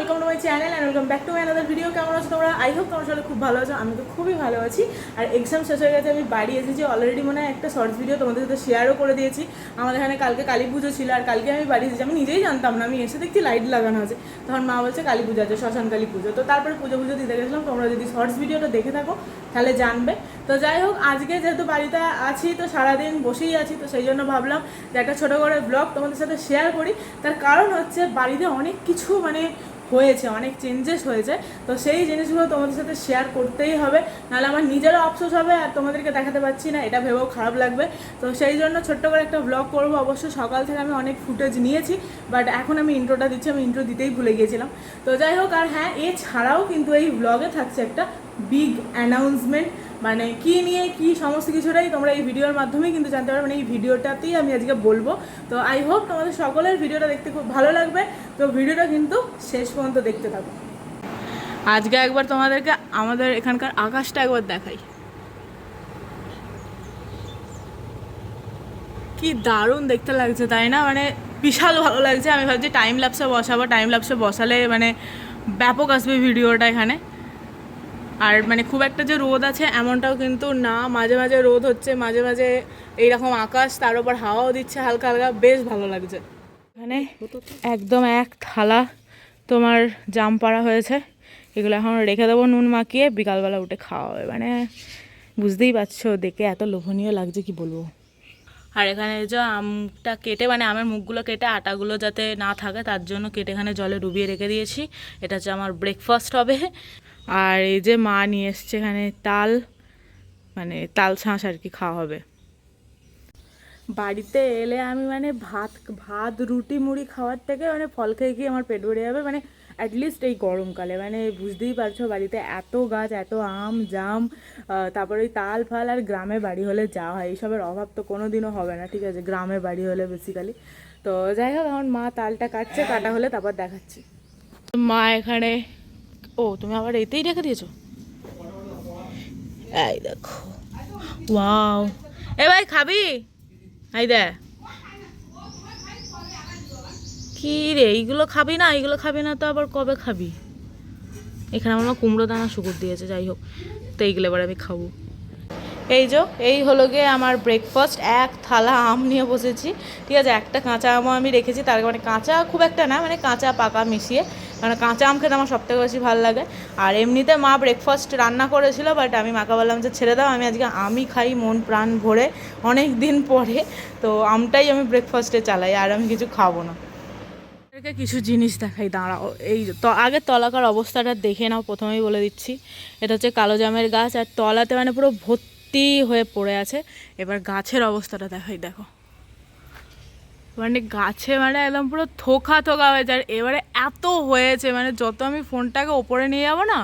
Welcome to my channel and welcome back to my another video. কেমন আছো তোমরা? I hope তোমার সাথে খুব ভালো আছো। আমি তো খুবই ভালো আছি। আর এক্সাম শেষ হয়ে গেছে, আমি বাড়ি এসেছি। অলরেডি মনে হয় একটা শর্টস ভিডিও তোমাদের সাথে শেয়ারও করে দিয়েছি। আমাদের এখানে কালকে কালী পুজো ছিল, আর কালকে আমি বাড়ি এসেছি। আমি নিজেই জানতাম না, আমি এসে দেখছি লাইট লাগানো আছে। তখন মা বলছে কালী পুজো আছে, শ্মশান কালী পুজো। তো তারপরে পুজো দিতে গেছিলাম। তোমরা যদি শর্টস ভিডিওটা দেখে থাকো তাহলে জানবে। তো যাই হোক, আজকে যেহেতু বাড়িতে আছি তো সারাদিন বসেই আছি, তো সেই জন্য ভাবলাম যে একটা ছোটো করে ব্লগ তোমাদের সাথে শেয়ার করি। তার কারণ হচ্ছে বাড়িতে অনেক কিছু হয়েছে, অনেক চেঞ্জেস হয়েছে। তো সেই জিনিসগুলো তোমাদের সাথে শেয়ার করতেই হবে, নাহলে আমার নিজেরও আফসোস হবে আর তোমাদেরকে দেখাতে পারছি না, এটা ভেবেও খারাপ লাগবে। তো সেই জন্য ছোট্ট করে একটা ব্লগ করবো। অবশ্য সকাল থেকে আমি অনেক ফুটেজ নিয়েছি, বাট এখন আমি ইন্ট্রোটা দিচ্ছি, আমি ইন্ট্রো দিতেই ভুলে গিয়েছিলাম। তো যাই হোক, আর হ্যাঁ, এছাড়াও কিন্তু এই ব্লগে থাকছে একটা বিগ অ্যানাউন্সমেন্ট, মানে কী নিয়ে কী সমস্ত কিছুটাই তোমরা এই ভিডিওর মাধ্যমেই কিন্তু জানতে পারবে। মানে এই ভিডিওটাতেই আমি আজকে বলবো। তো আই হোপ তোমাদের সকলের ভিডিওটা দেখতে খুব ভালো লাগবে। তো ভিডিওটা কিন্তু শেষ পর্যন্ত দেখতে থাকো। আজকে একবার তোমাদেরকে আমাদের এখানকার আকাশটা একবার দেখাই, কি দারুণ দেখতে লাগছে, তাই না? মানে বিশাল ভালো লাগছে। আমি ভাবছি টাইম ল্যাপসে বসাবো, টাইম ল্যাপসে বসালে মানে ব্যাপক আসবে ভিডিওটা এখানে। আর মানে খুব একটা যে রোদ আছে এমনটাও কিন্তু না, মাঝে মাঝে রোদ হচ্ছে, মাঝে মাঝে এইরকম আকাশ, তার উপর হাওয়াও দিচ্ছে হালকা হালকা, বেশ ভালো লাগছে। এখানে একদম এক থালা তোমার জাম পাড়া হয়েছে, এগুলো এখন রেখে দেবো নুন মাখিয়ে, বিকালবেলা উঠে খাওয়া হবে। মানে বুঝতেই পারছো, দেখে এত লোভনীয় লাগছে কি বলবো। আর এখানে যে আমটা কেটে, মানে আমের মুখগুলো কেটে আটাগুলো যাতে না থাকে তার জন্য কেটে এখানে জলে ডুবিয়ে রেখে দিয়েছি। এটা হচ্ছে আমার ব্রেকফাস্ট হবে। আর এই যে মা নিয়ে এসছে এখানে তাল, মানে তাল শাঁস আর কি খাওয়া হবে। বাড়িতে এলে আমি মানে ভাত রুটি মুড়ি খাওয়ার থেকে মানে ফল খেয়ে গিয়ে আমার পেট ভরে যাবে। মানে অ্যাটলিস্ট এই গরমকালে, মানে বুঝতেই পারছো বাড়িতে এত গাছ, এত আম জাম, তারপরে ওই তাল ফাল। আর গ্রামে বাড়ি হলে যা হয়, এইসবের অভাব তো কোনো দিনও হবে না, ঠিক আছে, গ্রামে বাড়ি হলে বেসিক্যালি। তো যাই হোক, এখন মা তালটা কাটছে, কাটা হলে তারপর দেখাচ্ছি। মা এখানে, ও তুমি আবার এতেই রেখে দিয়েছো, এই দেখো, ওয়াও। এ ভাই খাবি? এই দে, কি রে, এইগুলো খাবি না? এইগুলো খাবি না তো আবার কবে খাবি? এখানে আমার কুমড়ো দানা শুকুর দিয়েছে, যাই হোক, তো এইগুলো এবার আমি খাবো। এই হলো গিয়ে আমার ব্রেকফাস্ট। এক থালা আম নিয়ে বসেছি, ঠিক আছে। একটা কাঁচা আমও আমি রেখেছি, তার মানে কাঁচা খুব একটা না, মানে কাঁচা পাকা মিশিয়ে, কারণ কাঁচা আম খেতে আমার সবথেকে বেশি ভালো লাগে। আর এমনিতে মা ব্রেকফাস্ট রান্না করেছিল, বাট আমি মাকে বললাম যে ছেড়ে দাও, আমি আজকে আমই খাই মন প্রাণ ভরে, অনেক দিন পরে। তো আমটাই আমি ব্রেকফাস্টে চালাই, আর আমি কিছু খাবো না। কিছু জিনিস দেখাই, দাঁড়াও। এই তো আগে তলাকার অবস্থাটা দেখে নাও, প্রথমেই বলে দিচ্ছি। এটা হচ্ছে কালো জামের গাছ, আর তলাতে মানে পুরো ভর্তি হয়ে পড়ে আছে। এবার গাছের অবস্থাটা দেখাই, দেখো, মানে গাছে মানে একদম পুরো থোকা থোকা হয়েছে। আর এবারে এত হয়েছে, মানে যত আমি ফোনটাকে ওপরে নিয়ে যাবো না,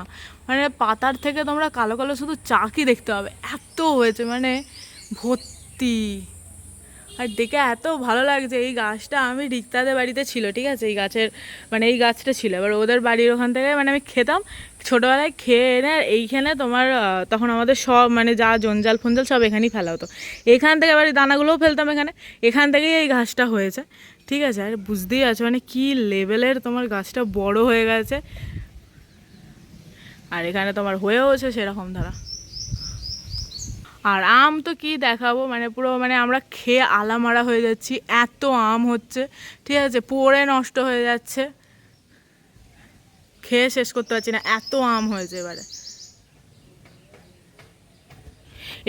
মানে পাতার থেকে তোমরা কালো কালো শুধু চাকই দেখতে হবে, এত হয়েছে, মানে ভর্তি। আর দেখে এত ভালো লাগছে। এই গাছটা আমি রিক্তাদের বাড়িতে ছিল, ঠিক আছে, এই গাছের মানে এই গাছটা ছিল। এবার ওদের বাড়ির ওখান থেকে মানে আমি খেতাম ছোটোবেলায়, খেয়ে এনে এইখানে তোমার তখন আমাদের সব মানে যা জঞ্জাল ফঞ্জাল সব এখানেই ফেলা হতো। এখান থেকে এবার দানাগুলোও ফেলতাম এখান থেকেই এই গাছটা হয়েছে, ঠিক আছে। আর বুঝতেই আছো মানে কি লেভেলের তোমার গাছটা বড় হয়ে গেছে। আর এখানে তোমার হয়েওছে সেরকম ধারা। আর আম তো কি দেখাবো, মানে পুরো মানে আমরা খেয়ে আলামারা হয়ে যাচ্ছি, এত আম হচ্ছে, ঠিক আছে, পড়ে নষ্ট হয়ে যাচ্ছে, খেয়ে শেষ করতে পারছি না, এত আম হয়েছে এবারে।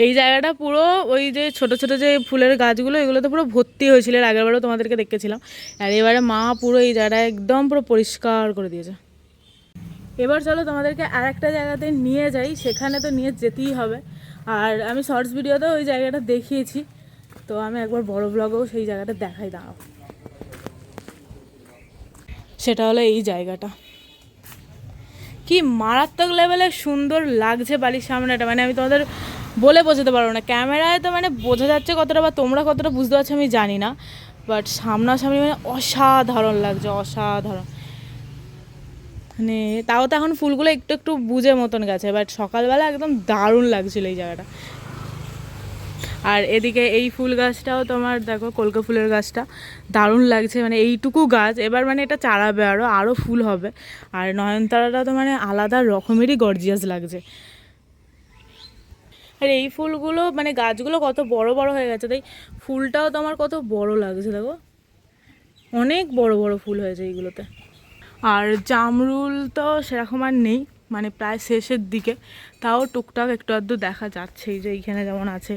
এই জায়গাটা পুরো ওই যে ছোট ছোট যে ফুলের গাছগুলো, এগুলো তো পুরো ভর্তি হয়েছিল, এর আগেরবারও তোমাদেরকে দেখেছিলাম। আর এবারে মা পুরো এই জায়গাটা একদম পুরো পরিষ্কার করে দিয়েছে। এবার চলো তোমাদেরকে আর একটা জায়গাতে নিয়ে যাই, সেখানে তো নিয়ে যেতেই হবে। আর আমি শর্টস ভিডিওতেও ওই জায়গাটা দেখিয়েছি, তো আমি একবার বড় ব্লগেও সেই জায়গাটা দেখাই, দাঁড়াও। সেটা হলো এই জায়গাটা, কি মারাত্মক লেভেলের সুন্দর লাগছে বাড়ির সামনেটা, মানে আমি তোমাদের বলে বোঝাতে পারবো না। ক্যামেরায় তো মানে বোঝা যাচ্ছে কতটা, বা তোমরা কতটা বুঝতে পারছো আমি জানি না, বাট সামনাসামনি মানে অসাধারণ লাগছে, অসাধারণ। মানে তাও তো এখন ফুলগুলো একটু একটু বুঝে মতন গেছে, বাট সকালবেলা একদম দারুণ লাগছিল এই জায়গাটা। আর এদিকে এই ফুল গাছটাও তোমার দেখো, কলকা ফুলের গাছটা দারুণ লাগছে, মানে এইটুকু গাছ এবার মানে এটা চারাবে, আরও ফুল হবে। আর নয়নতারাটা তো মানে আলাদা রকমেরই গর্জিয়াস লাগছে। আর এই ফুলগুলো মানে গাছগুলো কত বড় বড় হয়ে গেছে, তাই ফুলটাও তোমার কত বড় লাগছে, দেখো অনেক বড় বড় ফুল হয়েছে এইগুলোতে। আর জামরুল তো সেরকম আর নেই, মানে প্রায় শেষের দিকে, তাও টুকটাক একটু আধটু দেখা যাচ্ছে। এই যে এইখানে যেমন আছে,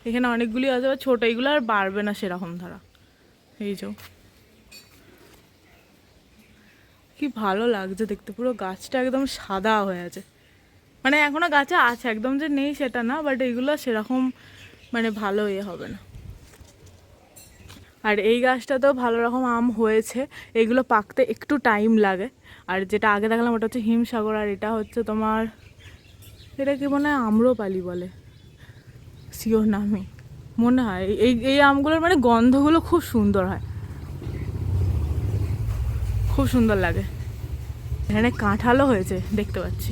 এখানে অনেকগুলি আছে, ছোটো, এইগুলো আর বাড়বে না সেরকম ধারা। এই যে কি ভালো লাগছে দেখতে, পুরো গাছটা একদম সাদা হয়ে আছে, মানে এখনো গাছে আছে, একদম যে নেই সেটা না, বাট এইগুলো সেরকম মানে ভালো হবে না। আর এই গাছটাতেও ভালো রকম আম হয়েছে, এগুলো পাকতে একটু টাইম লাগে। আর যেটা আগে দেখলাম ওটা হচ্ছে হিমসাগর, আর এটা হচ্ছে তোমার, এটা কি মনে হয় আম্রপালি বলে, শিওর নামই মনে হয়। এই আমগুলোর মানে গন্ধগুলো খুব সুন্দর হয়, খুব সুন্দর লাগে। এখানে কাঁঠালও হয়েছে দেখতে পাচ্ছি।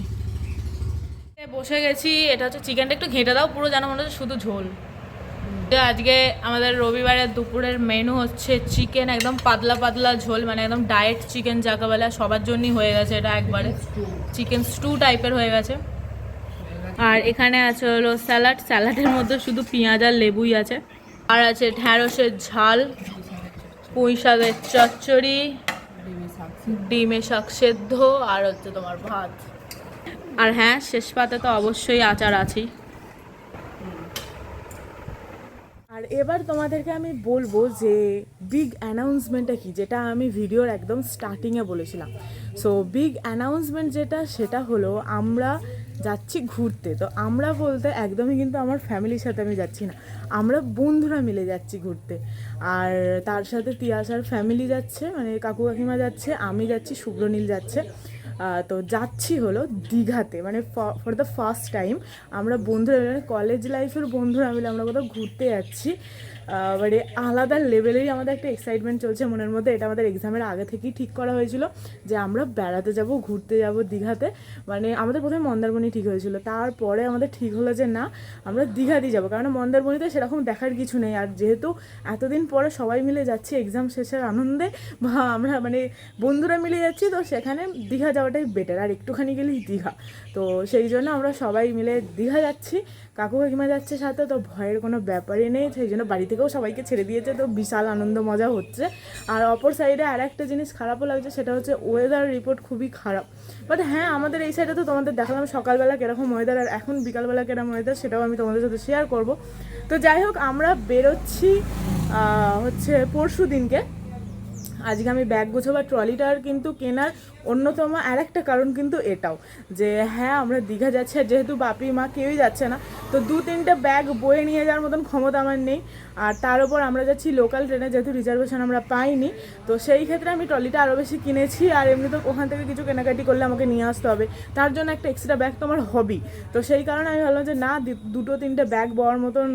বসে গেছি, এটা হচ্ছে চিকেনটা একটু ঘেঁটে দাও, পুরো যেন মনে হচ্ছে শুধু ঝোল। আজকে আমাদের রবিবারের দুপুরের মেনু হচ্ছে চিকেন, একদম পাতলা পাতলা ঝোল, মানে একদম ডায়েট চিকেন যাকে বলে, সবার জন্যই হয়ে গেছে এটা, একবারে চিকেন স্টু টাইপের হয়ে গেছে। আর এখানে আছে হলো স্যালাড, স্যালাডের মধ্যে শুধু পেঁয়াজ আর লেবুই আছে। আর আছে ঢ্যাঁড়সের ঝাল, পুঁই শাকের চচ্চড়ি, ডিমে শাক সেদ্ধ, আর হচ্ছে তোমার ভাত। আর হ্যাঁ, শেষ পাতে তো অবশ্যই আচার আছেই। আর এবার তোমাদেরকে আমি বলবো যে বিগ অ্যানাউন্সমেন্টটা কি, যেটা আমি ভিডিওর একদম স্টার্টিংয়ে বলেছিলাম। সো বিগ অ্যানাউন্সমেন্ট যেটা, সেটা হলো আমরা যাচ্ছি ঘুরতে। তো আমরা বলতে একদমই কিন্তু আমার ফ্যামিলির সাথে আমি যাচ্ছি না, আমরা বন্ধুরা মিলে যাচ্ছি ঘুরতে। আর তার সাথে তিয়াসার ফ্যামিলি যাচ্ছে, মানে কাকু কাকিমা যাচ্ছে, আমি যাচ্ছি, শুভ্রনীল যাচ্ছে। তো যাচ্ছি হলো দীঘাতে, মানে ফর দ্য ফার্স্ট টাইম আমরা বন্ধুরা মিলে, কলেজ লাইফের বন্ধুরা মিলে আমরা কোথাও ঘুরতে যাচ্ছি। মানে আলাদা লেভেলেরই আমাদের একটা এক্সাইটমেন্ট চলছে মনের মধ্যে। এটা আমাদের এক্সামের আগে থেকেই ঠিক করা হয়েছিল যে আমরা বেড়াতে যাব, ঘুরতে যাব দীঘাতে। মানে আমাদের প্রথমে মন্দারমণি ঠিক হয়েছিল, তারপরে আমাদের ঠিক হলো যে না, আমরা দীঘাতেই যাবো, কারণ মন্দারমণিতে সেরকম দেখার কিছু নেই। আর যেহেতু এতদিন পরে সবাই মিলে যাচ্ছি এক্সাম শেষের আনন্দে, বা আমরা মানে বন্ধুরা মিলে যাচ্ছি, তো সেখানে দীঘা যাওয়াটাই বেটার, আর একটুখানি গেলেই দীঘা। তো সেই জন্য আমরা সবাই মিলে দীঘা যাচ্ছি, কাকু কাকিমা যাচ্ছে সাথে, তো ভয়ের কোনো ব্যাপারই নেই। সেই জন্য বাড়ি থেকেও সবাইকে ছেড়ে দিয়েছে, তো বিশাল আনন্দ মজা হচ্ছে। আর অপর সাইডে আর একটা জিনিস খারাপও লাগছে, সেটা হচ্ছে ওয়েদার রিপোর্ট খুবই খারাপ। বাট হ্যাঁ, আমাদের এই সাইডে তো তোমাদের দেখালাম সকালবেলা কীরকম ওয়েদার, আর এখন বিকালবেলা কীরকম ওয়েদার, সেটাও আমি তোমাদের সাথে শেয়ার করব। তো যাই হোক, আমরা বেরোচ্ছি হচ্ছে পরশু দিনকে। আজকে আমি ব্যাগ গোছাবার ট্রলিটার কিন্তু কেনার অন্যতম আর একটা কারণ কিন্তু এটাও, যে হ্যাঁ আমরা দীঘা যাচ্ছি, আর যেহেতু বাপি মা কেউই যাচ্ছে না, তো 2-3টে ব্যাগ বয়ে নিয়ে যাওয়ার মতন ক্ষমতা আমার নেই। আর তার উপর আমরা যাচ্ছি লোকাল ট্রেনে, যেহেতু রিজার্ভেশন আমরা পাইনি, তো সেই ক্ষেত্রে আমি ট্রলিটা আরও বেশি কিনেছি। আর এমনি তো ওখান থেকে কিছু কেনাকাটি করলে আমাকে নিয়ে আসতে হবে, তার জন্য একটা এক্সট্রা ব্যাগ তো আমার হবেই। তো সেই কারণে আমি ভাবলাম যে না, 2-3টে ব্যাগ বওয়ার মতন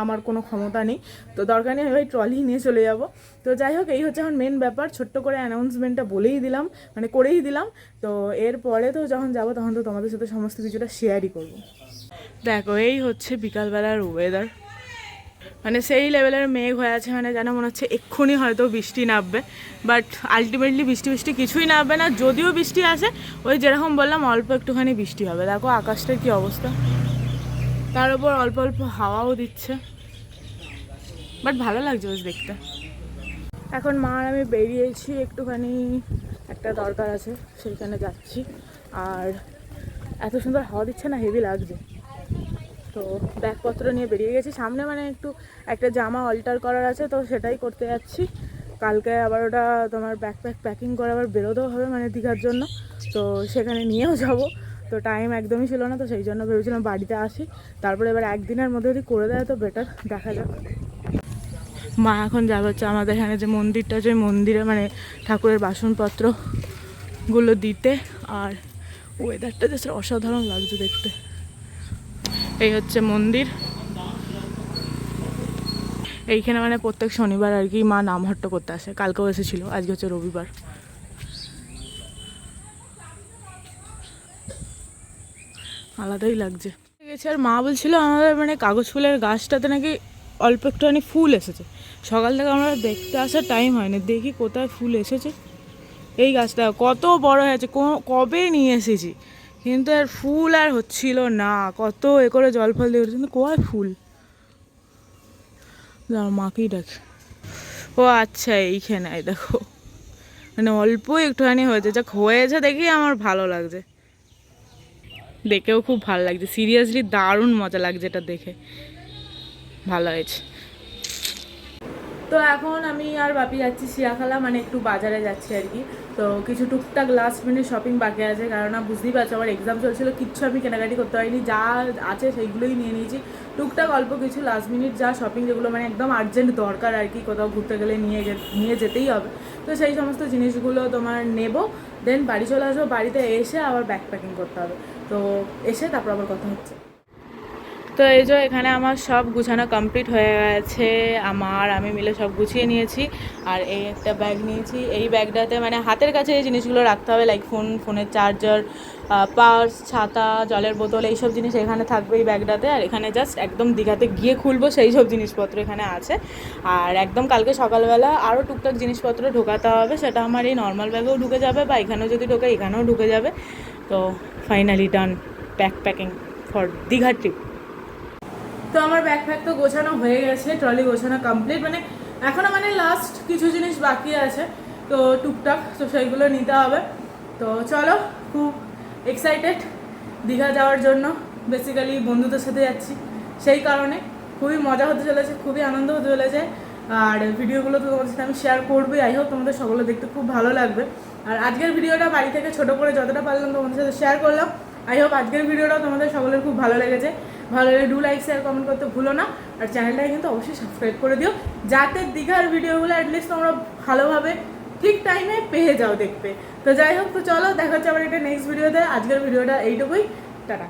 আমার কোনো ক্ষমতা নেই, তো দরকার নেই, আমি ওই ট্রলি নিয়ে চলে যাব। তো যাই হোক, এই হচ্ছে এখন মেন ব্যাপার। ছোট্ট করে অ্যানাউন্সমেন্টটা বলেই দিলাম, মানে করেই দিলাম। তো এরপরে তো যখন যাবো তখন তো তোমাদের সাথে সমস্ত কিছুটা শেয়ারই করব। দেখো, এই হচ্ছে বিকালবেলার ওয়েদার, মানে সেই লেভেলের মেঘ হয়ে আছে, মানে যেন মনে হচ্ছে এক্ষুনি হয়তো বৃষ্টি নামবে, বাট আলটিমেটলি বৃষ্টি কিছুই নামবে না। যদিও বৃষ্টি আসে, ওই যেরকম বললাম অল্প একটুখানি বৃষ্টি হবে। দেখো আকাশটার কী অবস্থা, তার উপর অল্প অল্প হাওয়াও দিচ্ছে, বাট ভালো লাগছে বেশ দেখতে। এখন মা আর আমি বেরিয়েছি একটুখানি, একটা দরকার আছে, সেইখানে যাচ্ছি। আর এত সুন্দর হাওয়া দিচ্ছে না, হেভি লাগছে। তো ব্যাগপত্র নিয়ে বেরিয়ে গেছি, সামনে মানে একটু একটা জামা অল্টার করার আছে, তো সেটাই করতে যাচ্ছি। কালকে আবার ওটা তোমার ব্যাকপ্যাক প্যাকিং করে আবার বেরোতেও হবে, মানে দীঘার জন্য, তো সেখানে নিয়েও যাব। তো টাইম একদমই ছিল না, তো সেই জন্য ভেবেছিলাম বাড়িতে আসি, তারপরে এবার একদিনের মধ্যে যদি করে দেয় তো বেটার, দেখা যাক। মা এখন যাবে হচ্ছে আমাদের এখানে যে মন্দিরটা আছে, ওই মন্দিরে মানে ঠাকুরের বাসনপত্রগুলো দিতে। আর ওয়েদারটা জাস্ট অসাধারণ লাগছে দেখতে। এই হচ্ছে মন্দির, এইখানে মানে প্রত্যেক শনিবার আর কি মা নামহট্ট করতে আসে, কালকেও এসেছিলো, আজকে হচ্ছে রবিবার। আলাদাই লাগছে। গেছি আর মা বলছিল আমাদের মানে কাগজ ফুলের গাছটাতে নাকি অল্প একটুখানি ফুল এসেছে। সকাল থেকে আমরা দেখতে আসার টাইম হয়নি, দেখি কোথায় ফুল এসেছে। এই গাছটা কত বড় হয়েছে, কবে নিয়ে এসেছি, কিন্তু আর ফুল আর হচ্ছিল না। কত এ করে জল ফল দিয়ে কিন্তু কোয়ায় ফুল, মাকেই ডাকে। ও আচ্ছা এইখানে দেখো, মানে অল্প একটুখানি হয়েছে, যা হয়েছে দেখি আমার ভালো লাগছে, দেখেও খুব ভালো লাগছে। সিরিয়াসলি দারুণ মজা লাগছে এটা দেখে, ভালো হয়েছে। তো এখন আমি আর বাপি যাচ্ছি শিয়াখালা, মানে একটু বাজারে যাচ্ছি আর কি। তো কিছু টুকটাক লাস্ট মিনিট শপিং বাকি আছে, কারণ বুঝতেই পারছো আমার এক্সাম চলছিল, কিচ্ছু আমি কেনাকাটি করতে পারিনি, যা আছে সেইগুলোই নিয়ে নিয়েছি। টুকটাক অল্প কিছু লাস্ট মিনিট যা শপিং, যেগুলো মানে একদম আর্জেন্ট দরকার আর কি, কোথাও ঘুরতে গেলে নিয়ে যেতেই হবে। তো সেই সমস্ত জিনিসগুলো তোমার নেব, দেন বাড়ি চলে আসবো। বাড়িতে এসে আবার ব্যাগ প্যাকিং করতে হবে, তো এসে তারপর আবার কথা হচ্ছে। তো এই যে এখানে আমার সব গুছানো কমপ্লিট হয়ে গেছে, আমি মিলে সব গুছিয়ে নিয়েছি। আর এই একটা ব্যাগ নিয়েছি, এই ব্যাগটাতে মানে হাতের কাছে এই জিনিসগুলো রাখতে হবে, লাইক ফোনের চার্জার, পার্স, ছাতা, জলের বোতল, এইসব জিনিস এখানে থাকবে এই ব্যাগটাতে। আর এখানে জাস্ট একদম দীঘাতে গিয়ে খুলবো সেই সব জিনিসপত্র এখানে আছে। আর একদম কালকে সকালবেলা আরও টুকটাক জিনিসপত্র ঢোকাতে হবে, সেটা আমার এই নর্মাল ব্যাগেও ঢুকে যাবে, বা এখানেও যদি ঢোকে এখানেও ঢুকে যাবে। তো finally done bag packing for Digha trip. তো আমার ব্যাকপ্যাক তো গোছানো হয়ে গেছে, ট্রলি গোছানো কমপ্লিট, মানে এখনও মানে লাস্ট কিছু জিনিস বাকি আছে, তো টুকটাক, তো সেইগুলো নিতে হবে। তো চলো, খুব এক্সাইটেড দীঘা যাওয়ার জন্য। বেসিক্যালি বন্ধুদের সাথে যাচ্ছি, সেই কারণে খুবই মজা হতে চলেছে, খুবই আনন্দ হতে চলেছে। আর ভিডিওগুলো তো তোমাদের সাথে আমি শেয়ার করবোই, আই হোপ তোমাদের সকলে দেখতে খুব ভালো লাগবে। আর আজকের ভিডিওটা বাড়ি থেকে ছোটো করে যতটা পারলাম তোমাদের সাথে শেয়ার করলাম। আই হোপ আজকের ভিডিওটাও তোমাদের সকলের খুব ভালো লেগেছে। ভালো লাগলে ডু লাইক, শেয়ার, কমেন্ট করতে ভুলো না। আর চ্যানেলটাকে কিন্তু অবশ্যই সাবস্ক্রাইব করে দিও, যাতে দীঘার ভিডিওগুলো অ্যাটলিস্ট তোমরা ভালোভাবে ঠিক টাইমে পেয়ে যাও দেখতে। তো যাই হোক, তো চলো দেখা হচ্ছে আবার একটা নেক্সট ভিডিওতে। আজকের ভিডিওটা এইটুকুই, টাটা।